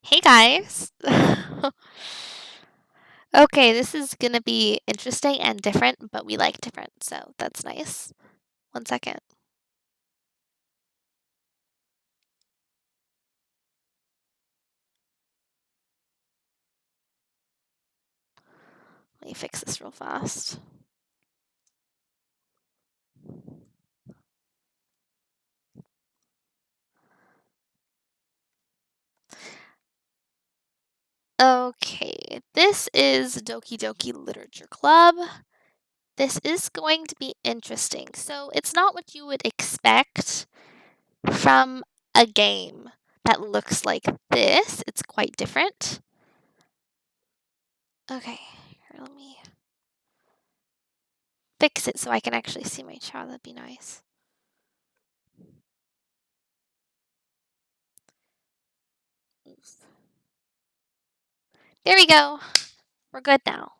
Hey guys. Okay, this is gonna be interesting and different, but we like different, so that's nice. One second. Let me fix this real fast. Okay, this is Doki Doki Literature Club. This is going to be interesting. So, it's not what you would expect from a game that looks like this. It's quite different. Okay, here, let me fix it so I can actually see my child. That'd be nice. There we go. We're good now.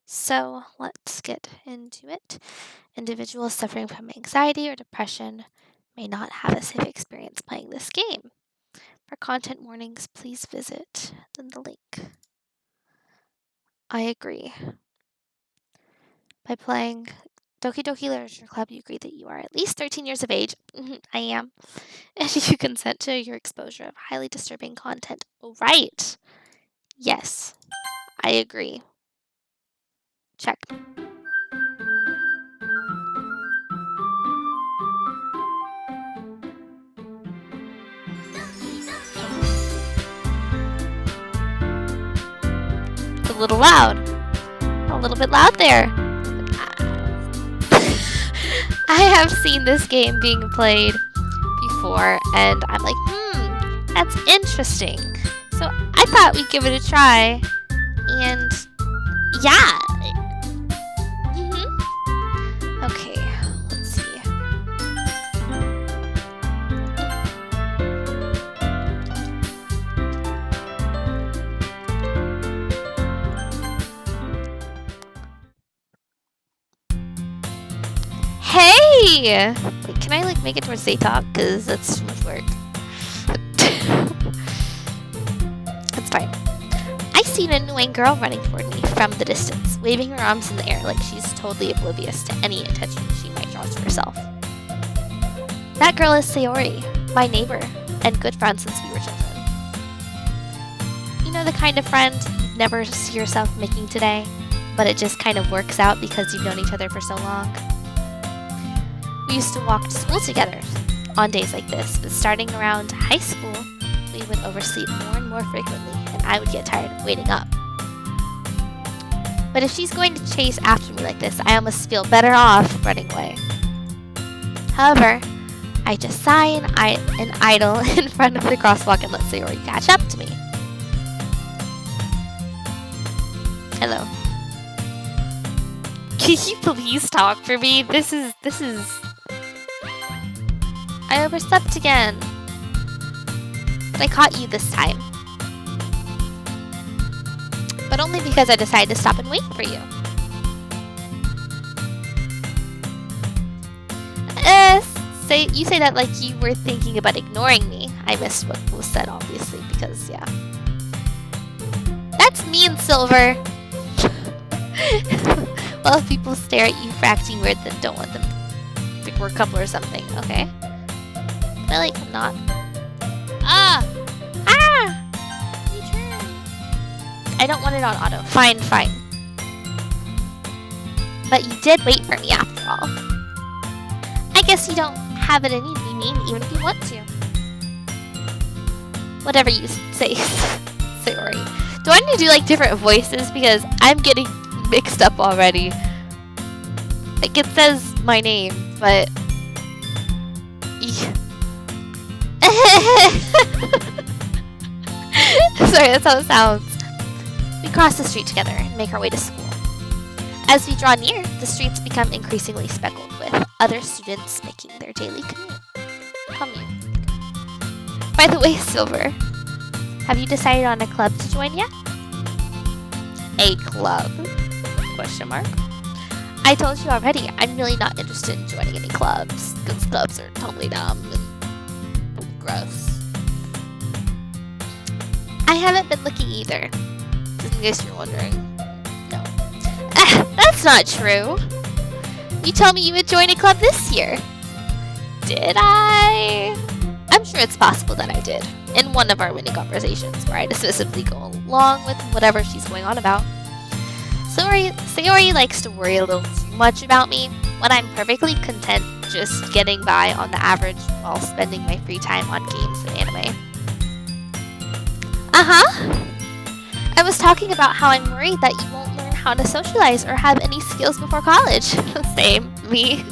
So let's get into it. Individuals suffering from anxiety or depression may not have a safe experience playing this game. For content warnings, please visit the link. I agree. By playing Doki Doki Literature Club, you agree that you are at least 13 years of age. I am. And you consent to your exposure of highly disturbing content. Oh, right. Yes, I agree. Check. It's a little loud. A little bit loud there. I have seen this game being played before, and I'm like, that's interesting. So I thought we'd give it a try, and yeah. Okay, let's see. Hey! Wait, can I make it towards they talk? Because that's too much work. That's fine. I see an annoying girl running toward me from the distance, waving her arms in the air like she's totally oblivious to any attention she might draw to herself. That girl is Sayori, my neighbor, and good friend since we were children. You know the kind of friend you'd never see yourself making today, but it just kind of works out because you've known each other for so long? We used to walk to school together on days like this, but starting around high school, we would oversleep more and more frequently, and I would get tired of waiting up. But if she's going to chase after me like this, I almost feel better off running away. However, I just sigh and idle in front of the crosswalk and let Sayori catch up to me. Hello. Can you please talk for me? This is... I overslept again. But I caught you this time. But only because I decided to stop and wait for you. You say that like you were thinking about ignoring me. I missed what was said, obviously, because, yeah. That's mean, Silver. Well, if people stare at you for acting weird, then don't let them think we're a couple or something, okay? I like I'm not. I don't want it on auto. Fine. But you did wait for me after all. I guess you don't have it in you to be mean even if you want to. Whatever you say, Sayori. Do I need to do like different voices because I'm getting mixed up already? Like it says my name, but sorry, that's how it sounds. We cross the street together and make our way to school. As we draw near, the streets become increasingly speckled with other students making their daily commute. By the way, Silver, have you decided on a club to join yet? A club? Question mark. I told you already, I'm really not interested in joining any clubs, because clubs are totally dumb and gross. I haven't been looking either, just in case you're wondering. No. That's not true. You told me you would join a club this year. Did I? I'm sure it's possible that I did, in one of our mini conversations where I specifically go along with whatever she's going on about. Sayori likes to worry a little too much about me when I'm perfectly content just getting by on the average while spending my free time on games and anime. I was talking about how I'm worried that you won't learn how to socialize or have any skills before college. Same, me.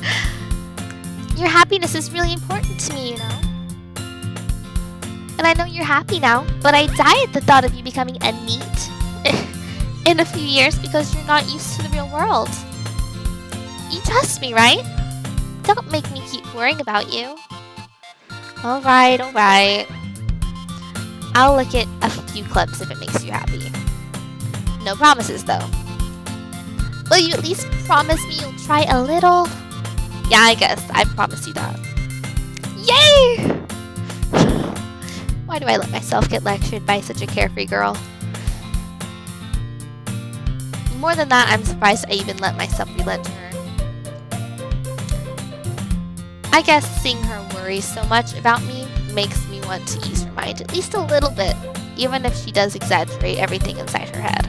Your happiness is really important to me, you know. And I know you're happy now, but I die at the thought of you becoming a NEET in a few years because you're not used to the real world. You trust me, right? Don't make me keep worrying about you. Alright. I'll look at a few clubs if it makes you happy. No promises, though. Will you at least promise me you'll try a little? Yeah, I guess. I promise you that. Yay! Why do I let myself get lectured by such a carefree girl? More than that, I'm surprised I even let myself relent to her. I guess seeing her worry so much about me makes me want to ease her mind at least a little bit, even if she does exaggerate everything inside her head.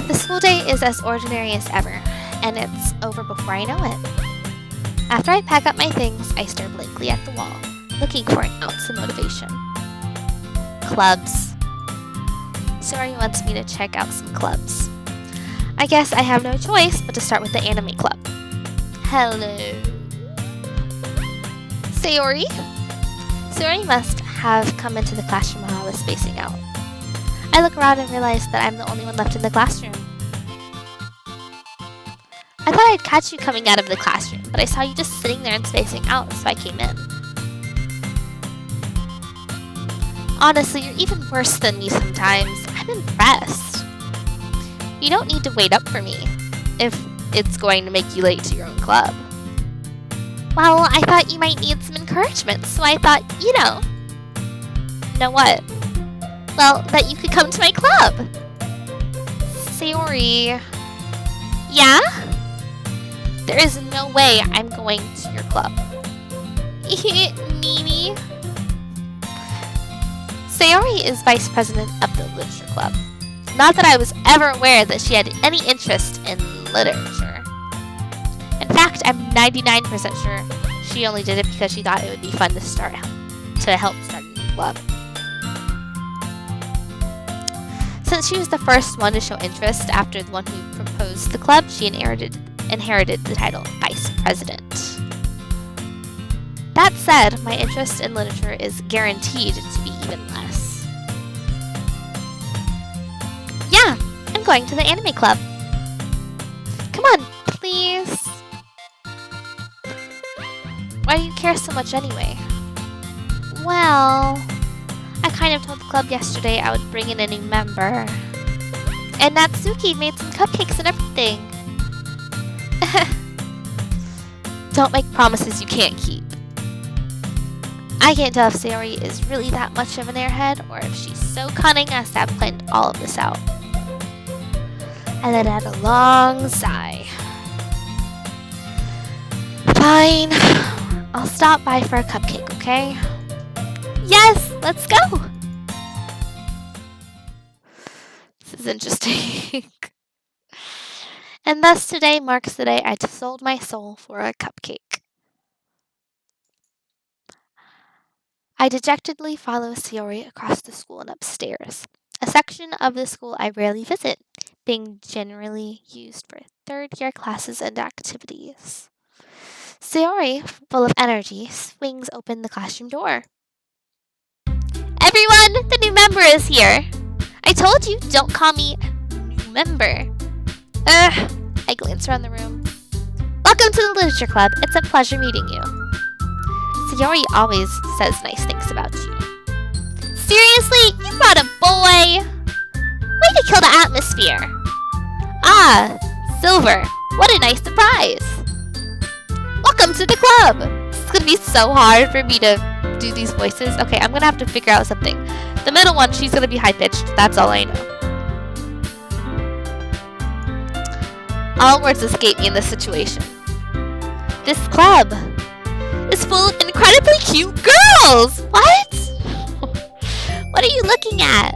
The school day is as ordinary as ever, and it's over before I know it. After I pack up my things, I stare blankly at the wall, looking for an ounce of motivation. Clubs. Sayori wants me to check out some clubs. I guess I have no choice but to start with the anime club. Hello. Sayori? Sayori must have come into the classroom while I was spacing out. I look around and realize that I'm the only one left in the classroom. I thought I'd catch you coming out of the classroom, but I saw you just sitting there and spacing out, so I came in. Honestly, you're even worse than me sometimes. I'm impressed. You don't need to wait up for me if it's going to make you late to your own club. Well, I thought you might need some encouragement, so I thought, you know. Know what? Well, that you could come to my club. Sayori. Yeah? There is no way I'm going to your club. Mimi. Sayori is vice president of the literature club. Not that I was ever aware that she had any interest in literature. In fact, I'm 99% sure she only did it because she thought it would be fun to help start a new club. Since she was the first one to show interest after the one who proposed the club, she inherited the title of vice president. That said, my interest in literature is guaranteed to be even less. Yeah, I'm going to the anime club. Come on, please. Why do you care so much anyway? Well, I kind of told the club yesterday I would bring in a new member. And Natsuki made some cupcakes and everything. Don't make promises you can't keep. I can't tell if Sayori is really that much of an airhead or if she's so cunning as to have planned all of this out. I let out a long sigh. Fine. I'll stop by for a cupcake, okay? Yes, let's go! This is interesting. And thus today marks the day I sold my soul for a cupcake. I dejectedly follow Sayori across the school and upstairs, a section of the school I rarely visit, being generally used for third-year classes and activities. Sayori, full of energy, swings open the classroom door. Everyone, the new member is here! I told you, don't call me new member. I glance around the room. Welcome to the Literature Club. It's a pleasure meeting you. Sayori always says nice things about you. Seriously? You brought a boy? Way to kill the atmosphere. Ah, Silver. What a nice surprise. Welcome to the club! This is gonna be so hard for me to do these voices. Okay, I'm gonna have to figure out something. The middle one, she's gonna be high-pitched. That's all I know. All words escape me in this situation. This club is full of incredibly cute girls! What? What are you looking at?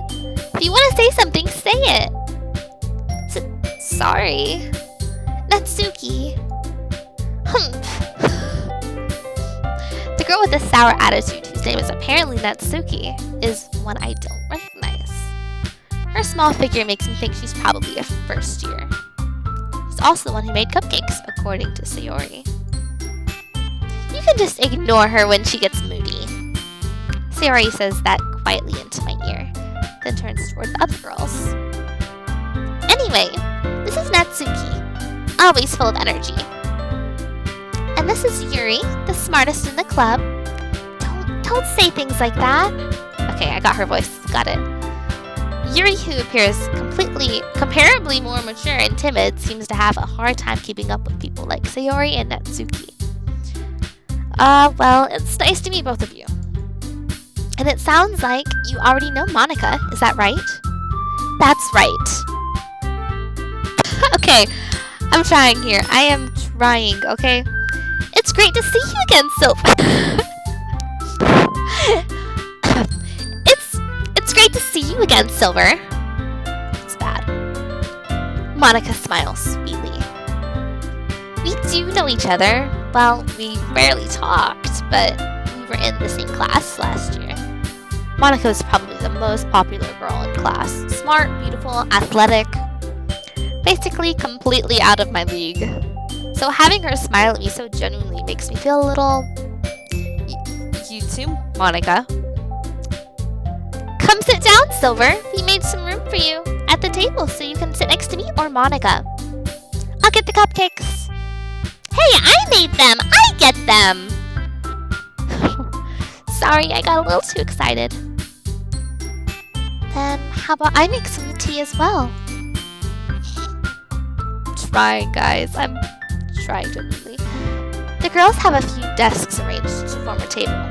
If you want to say something, say it. Sorry. Natsuki. The girl with the sour attitude, whose name is apparently Natsuki, is one I don't recognize. Her small figure makes me think she's probably a first year. She's also the one who made cupcakes, according to Sayori. You can just ignore her when she gets moody. Sayori says that quietly into my ear, then turns toward the other girls. Anyway, this is Natsuki, always full of energy. And this is Yuri, the smartest in the club. Don't say things like that. Okay, I got her voice. Got it. Yuri, who appears comparably more mature and timid, seems to have a hard time keeping up with people like Sayori and Natsuki. Well, it's nice to meet both of you. And it sounds like you already know Monika, is that right? That's right. Okay, I'm trying here. I am trying, okay? It's great to see you again, Silver. It's great to see you again, Silver. It's bad. Monika smiles sweetly. We do know each other. Well, we rarely talked, but we were in the same class last year. Monika is probably the most popular girl in class. Smart, beautiful, athletic. Basically completely out of my league. So having her smile at me so genuinely makes me feel a little... You too, Monika. Come sit down, Silver. We made some room for you at the table so you can sit next to me or Monika. I'll get the cupcakes. Hey, I made them! I get them! Sorry, I got a little too excited. Then how about I make some tea as well? Trying, guys. I'm trying genuinely. The girls have a few desks arranged to form a table.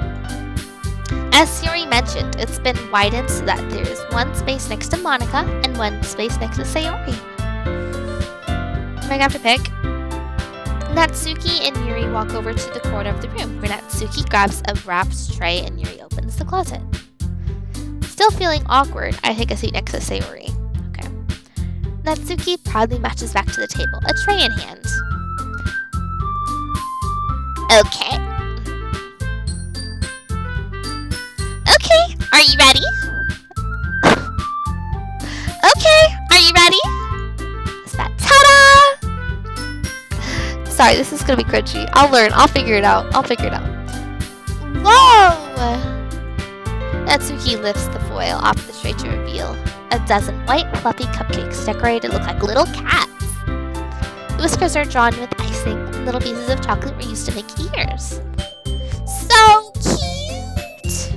As Sayori mentioned, it's been widened so that there is one space next to Monika and one space next to Sayori. Am I gonna have to pick? Natsuki and Yuri walk over to the corner of the room, where Natsuki grabs a wrapped tray and Yuri opens the closet. Still feeling awkward, I take a seat next to Sayori. Okay. Natsuki proudly marches back to the table, a tray in hand. Okay. Okay, are you ready? Okay, are you ready? Is that ta-da? Sorry, this is gonna be cringy. I'll learn. I'll figure it out. Whoa! Natsuki lifts the foil off the tray to reveal a dozen white, fluffy cupcakes decorated to look like little cats. The whiskers are drawn with icing, and little pieces of chocolate were used to make ears. So cute!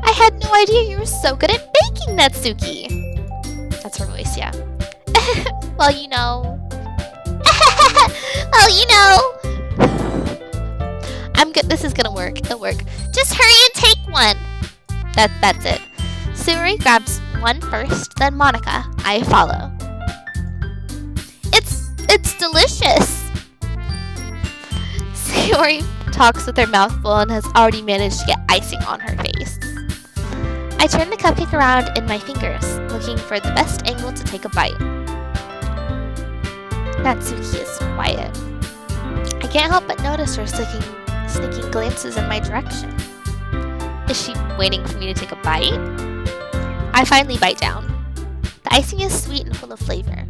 I had no idea you were so good at baking, Natsuki. That's her voice, yeah. Well, you know. Well, you know. I'm good. This is gonna work. It'll work. Just hurry and take one. That's it. Sayori grabs one first, then Monika. I follow. It's delicious. Sayori talks with her mouth full and has already managed to get icing on her face. I turn the cupcake around in my fingers, looking for the best angle to take a bite. Natsuki is quiet. I can't help but notice her sneaking glances in my direction. Is she waiting for me to take a bite? I finally bite down. The icing is sweet and full of flavor.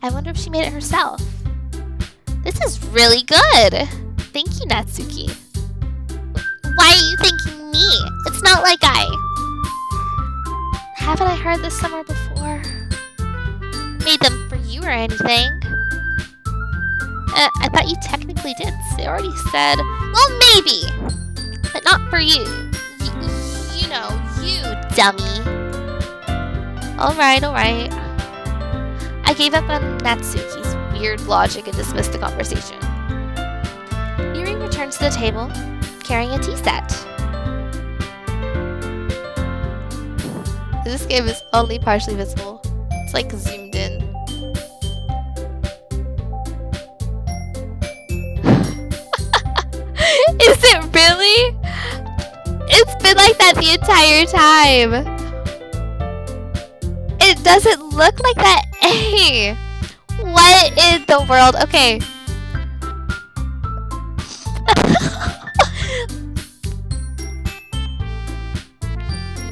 I wonder if she made it herself. This is really good! Thank you, Natsuki. Why are you thanking me? It's not like Haven't I heard this somewhere before? Made them for you or anything? I thought you technically did. They already said, well, maybe, but not for you. You know, you dummy. Alright. I gave up on Natsuki's weird logic and dismissed the conversation. returns to the table, carrying a tea set. This game is only partially visible. It's like zoomed in. Is it really? It's been like that the entire time. It doesn't look like that. Hey, what in the world? Okay.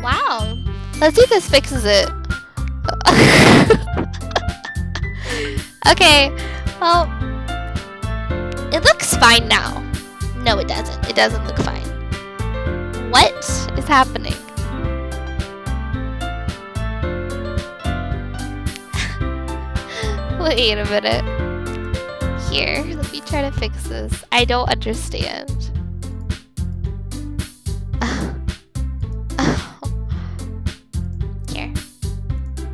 Wow. Let's see if this fixes it. Okay. Well, it looks fine now. No, it doesn't. It doesn't look fine. What is happening? Wait a minute. Here, let me try to fix this. I don't understand. Here.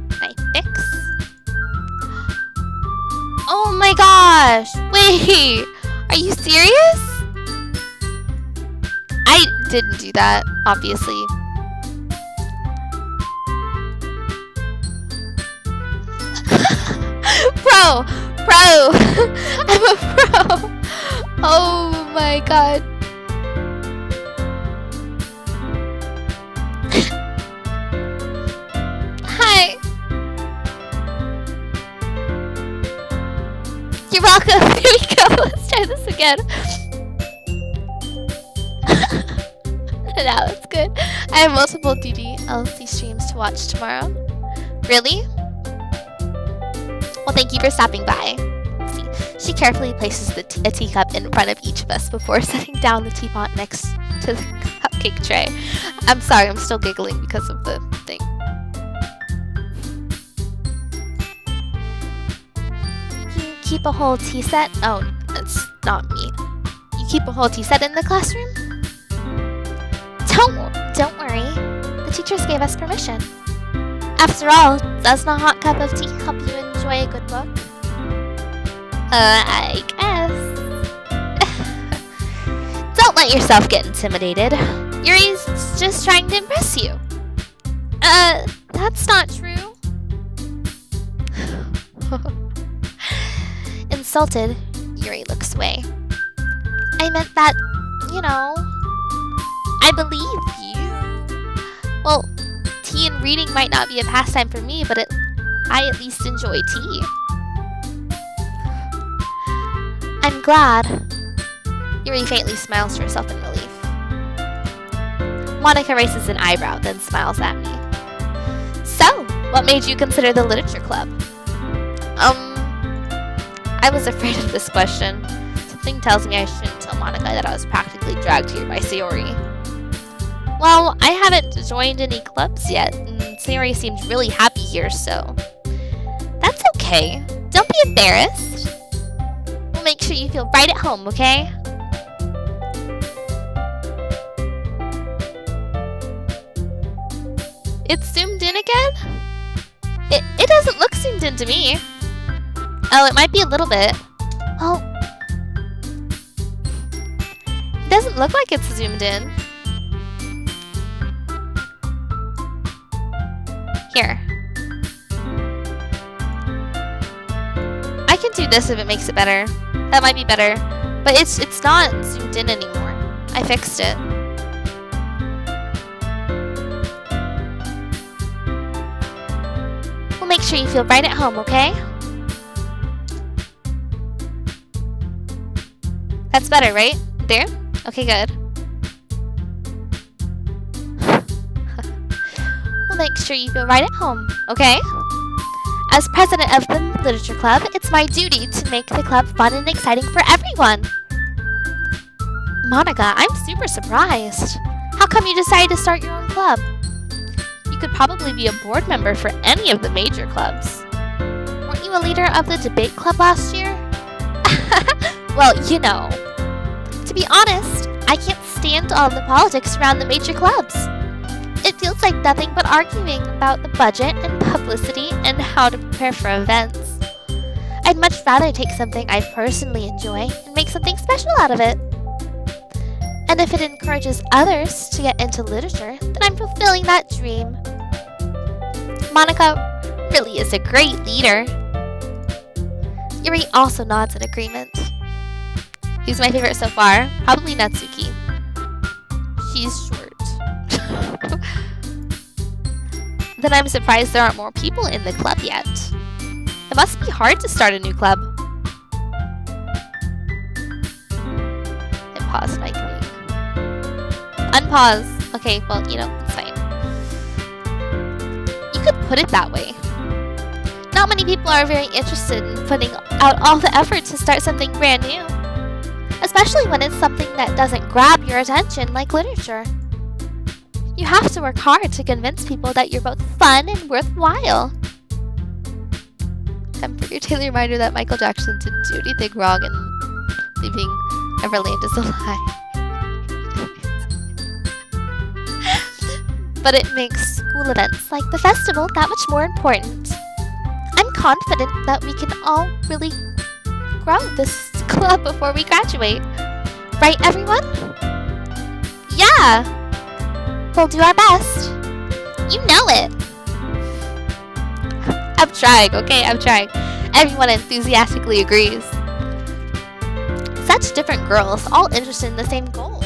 Can I fix? Oh my gosh! Wait! Are you serious? I didn't do that, obviously. Pro! I'm a pro! Oh my god. Hi! You're welcome. Here we go. Let's try this again. Now it's good. I have multiple DDLC streams to watch tomorrow. Really? Well, thank you for stopping by. See, she carefully places a teacup in front of each of us before setting down the teapot next to the cupcake tray. I'm sorry, I'm still giggling because of the thing. You keep a whole tea set? Oh, that's not me. You keep a whole tea set in the classroom? Don't worry. The teachers gave us permission. After all, doesn't a hot cup of tea help you enjoy a good book? I guess. Don't let yourself get intimidated. Yuri's just trying to impress you. That's not true. Insulted, Yuri looks away. I meant that, you know, I believe you. Well, tea and reading might not be a pastime for me, but I at least enjoy tea. I'm glad. Yuri faintly smiles to herself in relief. Monica raises an eyebrow, then smiles at me. So, what made you consider the literature club? I was afraid of this question. Something tells me I shouldn't tell Monica that I was practically dragged here by Sayori. Well, I haven't joined any clubs yet, and Sayori seems really happy here, so that's okay. Don't be embarrassed. We'll make sure you feel right at home, okay? It's zoomed in again? It doesn't look zoomed in to me. Oh, it might be a little bit. Well, it doesn't look like it's zoomed in. Here. I can do this if it makes it better. That might be better. But it's not zoomed in anymore. I fixed it. We'll make sure you feel right at home, okay? That's better, right? There? Okay, good. We'll make sure you feel right at home, okay? As president of the Literature Club, it's my duty to make the club fun and exciting for everyone. Monica, I'm super surprised. How come you decided to start your own club? You could probably be a board member for any of the major clubs. Weren't you a leader of the debate club last year? Well, you know. To be honest, I can't stand all the politics around the major clubs. It feels like nothing but arguing about the budget and publicity and how to prepare for events. I'd much rather take something I personally enjoy and make something special out of it. And if it encourages others to get into literature, then I'm fulfilling that dream. Monica really is a great leader. Yuri also nods in agreement. Who's my favorite so far? Probably Natsuki. She's short. Then I'm surprised there aren't more people in the club yet. It must be hard to start a new club. Hit pause, Mike. Unpause. Okay, well, it's fine. You could put it that way. Not many people are very interested in putting out all the effort to start something brand new. Especially when it's something that doesn't grab your attention like literature. You have to work hard to convince people that you're both fun and worthwhile. Time for your daily reminder that Michael Jackson didn't do anything wrong and leaving Everland is a lie. But it makes school events like the festival that much more important. I'm confident that we can all really grow this club before we graduate. Right, everyone? Yeah! We'll do our best. You know it. I'm trying, okay? I'm trying. Everyone enthusiastically agrees. Such different girls, all interested in the same goal.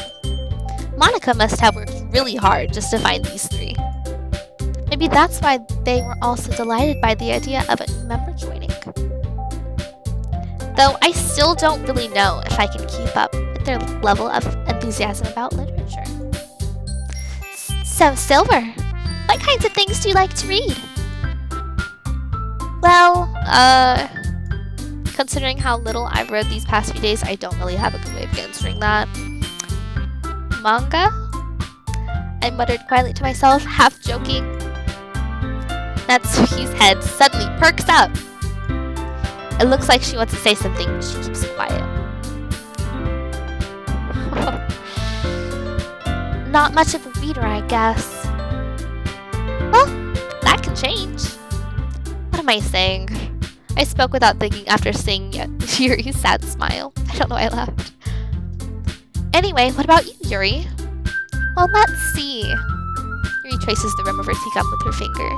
Monica must have worked really hard just to find these three. Maybe that's why they were all so delighted by the idea of a new member joining. Though I still don't really know if I can keep up with their level of enthusiasm about literature. So, Silver, what kinds of things do you like to read? Well, considering how little I've read these past few days, I don't really have a good way of answering that. Manga? I muttered quietly to myself, half joking. Natsuki's head suddenly perks up. It looks like she wants to say something, but she keeps quiet. Not much of a reader, I guess. Well, that can change. What am I saying? I spoke without thinking after seeing Yuri's sad smile. I don't know why I laughed. Anyway, what about you, Yuri? Well, let's see. Yuri traces the rim of her teacup with her finger.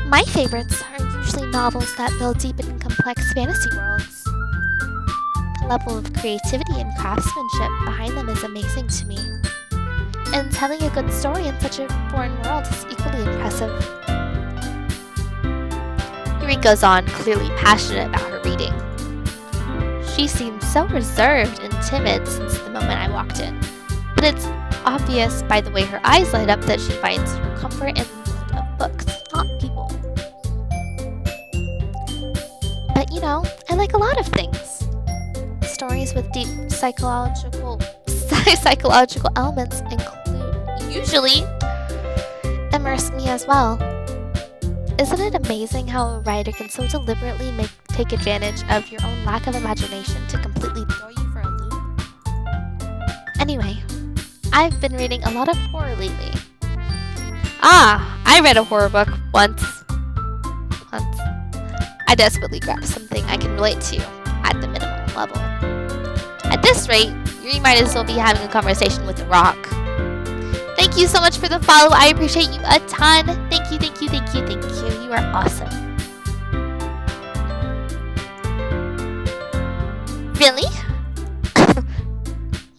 My favorites are usually novels that build deep and complex fantasy worlds. The level of creativity and craftsmanship behind them is amazing to me. And telling a good story in such a foreign world is equally impressive. Yuri goes on, clearly passionate about her reading. She seemed so reserved and timid since the moment I walked in, but it's obvious by the way her eyes light up that she finds her comfort in the world of books, not people. But I like a lot of things. Stories with deep psychological elements usually immerse me as well. Isn't it amazing how a writer can so deliberately take advantage of your own lack of imagination to completely throw you for a loop? Anyway, I've been reading a lot of horror lately. I read a horror book once. I desperately grabbed something I can relate to at the minimum level. At this rate, you might as well be having a conversation with the rock. Thank you so much for the follow. I appreciate you a ton. Thank you, thank you, thank you, thank you. You are awesome. Really?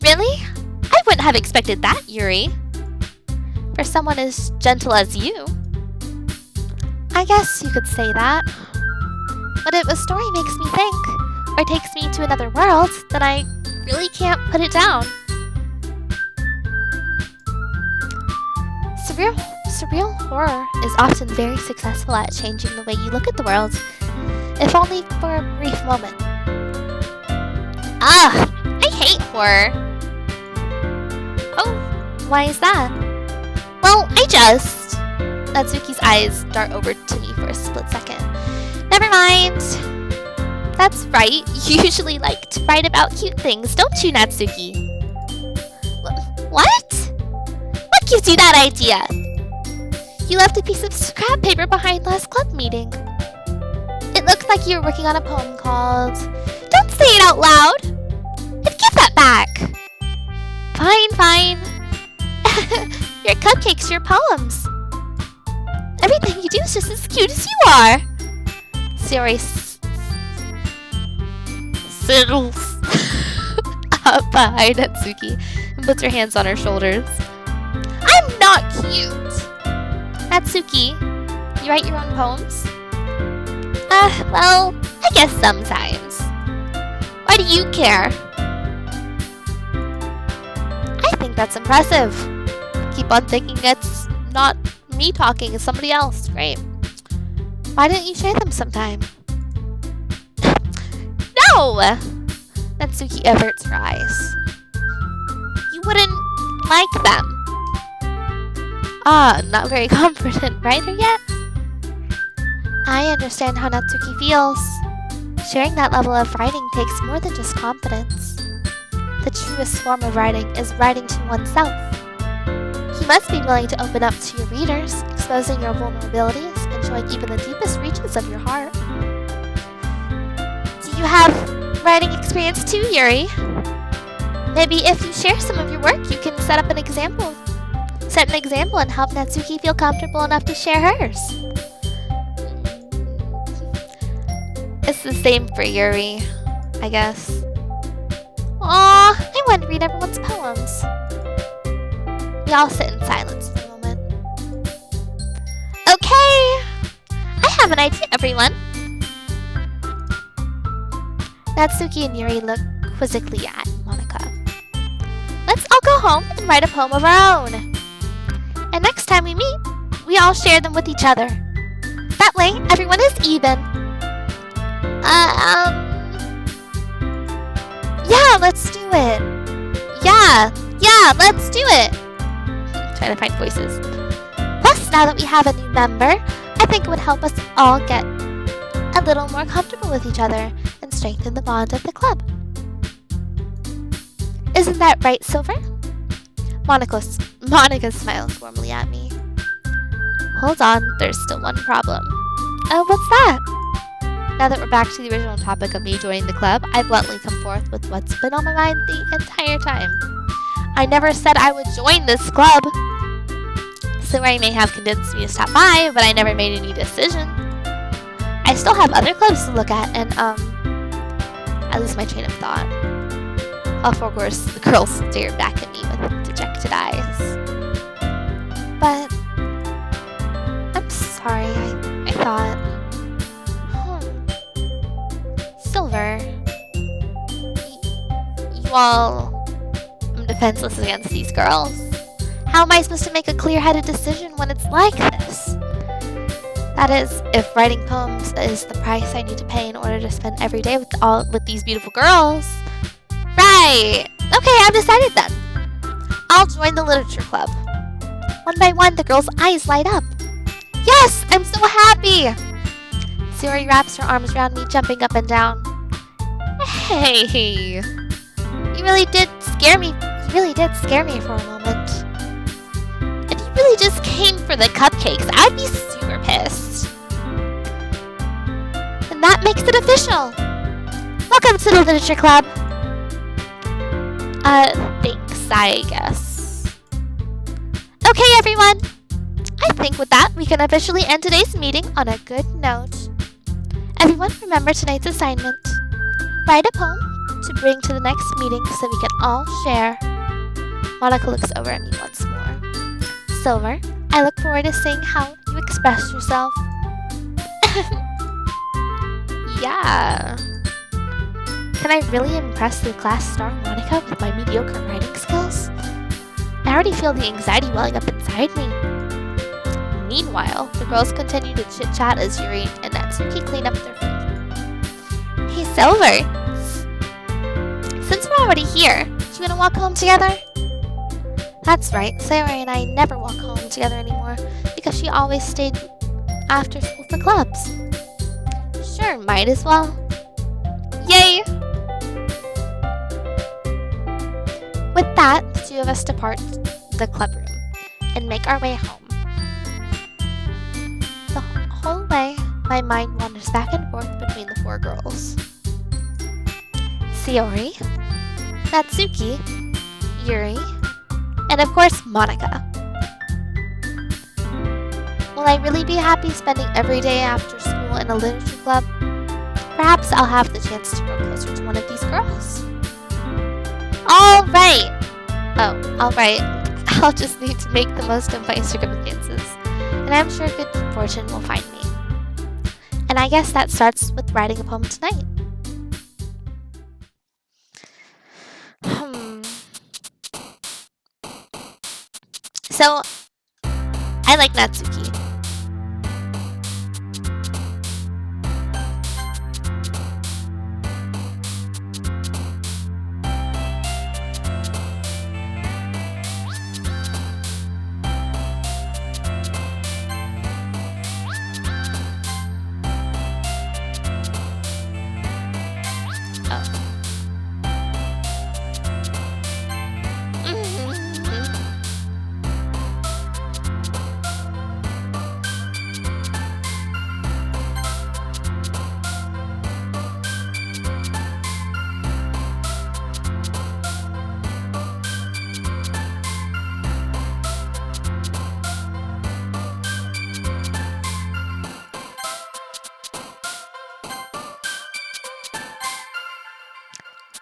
Really? I wouldn't have expected that, Yuri. For someone as gentle as you. I guess you could say that. But if a story makes me think, or takes me to another world, then I really can't put it down. Surreal horror is often very successful at changing the way you look at the world, if only for a brief moment. I hate horror. Oh, why is that? Well, Natsuki's eyes dart over to me for a split second. Never mind. That's right, you usually like to write about cute things, don't you, Natsuki? What? What gives you that idea? You left a piece of scrap paper behind last club meeting. It looks like you were working on a poem called... Don't say it out loud! And give that back! Fine, fine. Your cupcakes, your poems. Everything you do is just as cute as you are. Sayori settles up behind Natsuki and puts her hands on her shoulders. I'm not cute. Natsuki, you write your own poems? Well, I guess sometimes. Why do you care? I think that's impressive. Keep on thinking it's not me talking, it's somebody else. Great. Why didn't you share them sometime? No! Natsuki averts her eyes. You wouldn't like them. Not very confident writer yet? I understand how Natsuki feels. Sharing that level of writing takes more than just confidence. The truest form of writing is writing to oneself. You must be willing to open up to your readers, exposing your vulnerabilities and showing even the deepest reaches of your heart. Do you have writing experience too, Yuri? Maybe if you share some of your work, you can set an example and help Natsuki feel comfortable enough to share hers. It's the same for Yuri, I guess. Aw, I want to read everyone's poems. We all sit in silence for a moment. Okay, I have an idea, everyone. Natsuki and Yuri look quizzically at Monica. Let's all go home and write a poem of our own. And next time we meet, we all share them with each other. That way, everyone is even. Yeah, let's do it. Yeah, let's do it. Trying to find voices. Plus, now that we have a new member, I think it would help us all get a little more comfortable with each other and strengthen the bond of the club. Isn't that right, Silver? Monica smiles warmly at me. Hold on, there's still one problem. Oh, what's that? Now that we're back to the original topic of me joining the club, I bluntly come forth with what's been on my mind the entire time. I never said I would join this club. Sayori may have convinced me to stop by, but I never made any decision. I still have other clubs to look at, and, I lose my train of thought. All four girls stare back at me with dejected eyes. But, I'm sorry, I thought... Silver, you all... I'm defenseless against these girls. How am I supposed to make a clear-headed decision when it's like this? That is, if writing poems is the price I need to pay in order to spend every day with these beautiful girls. Right! Okay, I've decided then. I'll join the literature club. One by one, the girls' eyes light up. Yes! I'm so happy! Sayori wraps her arms around me, jumping up and down. Hey! You really did scare me. You really did scare me for a moment. If you really just came for the cupcakes, I'd be super pissed. And that makes it official. Welcome to the literature club. Thanks, I guess. Okay, everyone. I think with that, we can officially end today's meeting on a good note. Everyone, remember tonight's assignment. Write a poem to bring to the next meeting so we can all share. Monica looks over at me once more. Silver, I look forward to seeing how you express yourself. Yeah. Can I really impress the class star Monica with my mediocre writing skills? I already feel the anxiety welling up inside me. Meanwhile, the girls continue to chit-chat as Yuri and Natsuki clean up their food. Hey, Silver! Since we're already here, do you want to walk home together? That's right, Sayori and I never walk home together anymore because she always stayed after school for clubs. Sure, might as well. Yay! With that, the two of us depart the club room and make our way home. The whole way, my mind wanders back and forth between the four girls. Sayori, Natsuki, Yuri, and of course, Monica. Will I really be happy spending every day after school in a literature club? Perhaps I'll have the chance to grow closer to one of these girls. Alright! Alright. I'll just need to make the most of my circumstances, and I'm sure good fortune will find me. And I guess that starts with writing a poem tonight. So, I like Natsuki.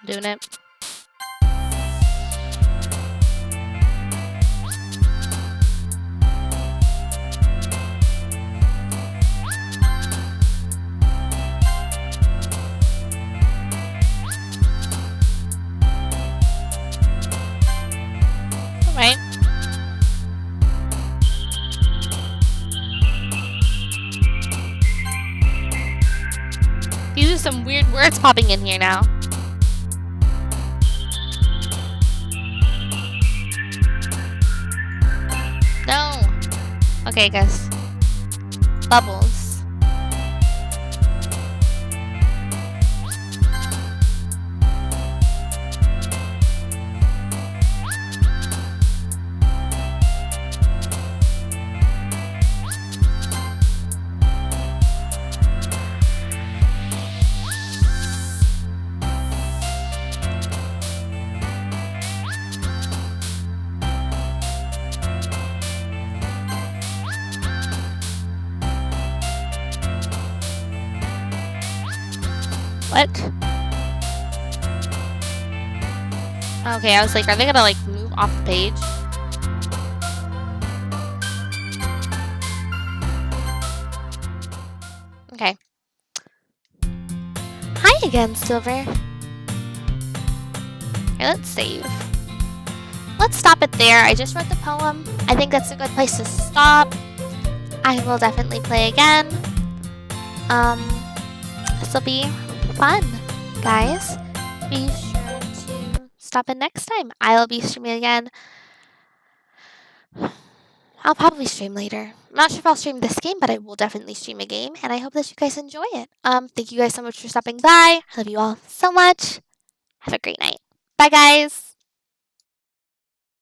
Doing it. Alright. These are some weird words popping in here now. No. Okay, guys. Bubbles. What? Okay, I was like, are they gonna like move off the page? Okay. Hi again, Silver. Here, let's save. Let's stop it there. I just wrote the poem. I think that's a good place to stop. I will definitely play again. This will be fun, guys. Be sure to stop in next time. I will be streaming again. I'll probably stream later. I'm not sure if I'll stream this game, but I will definitely stream a game, and I hope that you guys enjoy it. Thank you guys so much for stopping by. I love you all so much. Have a great night. Bye, guys.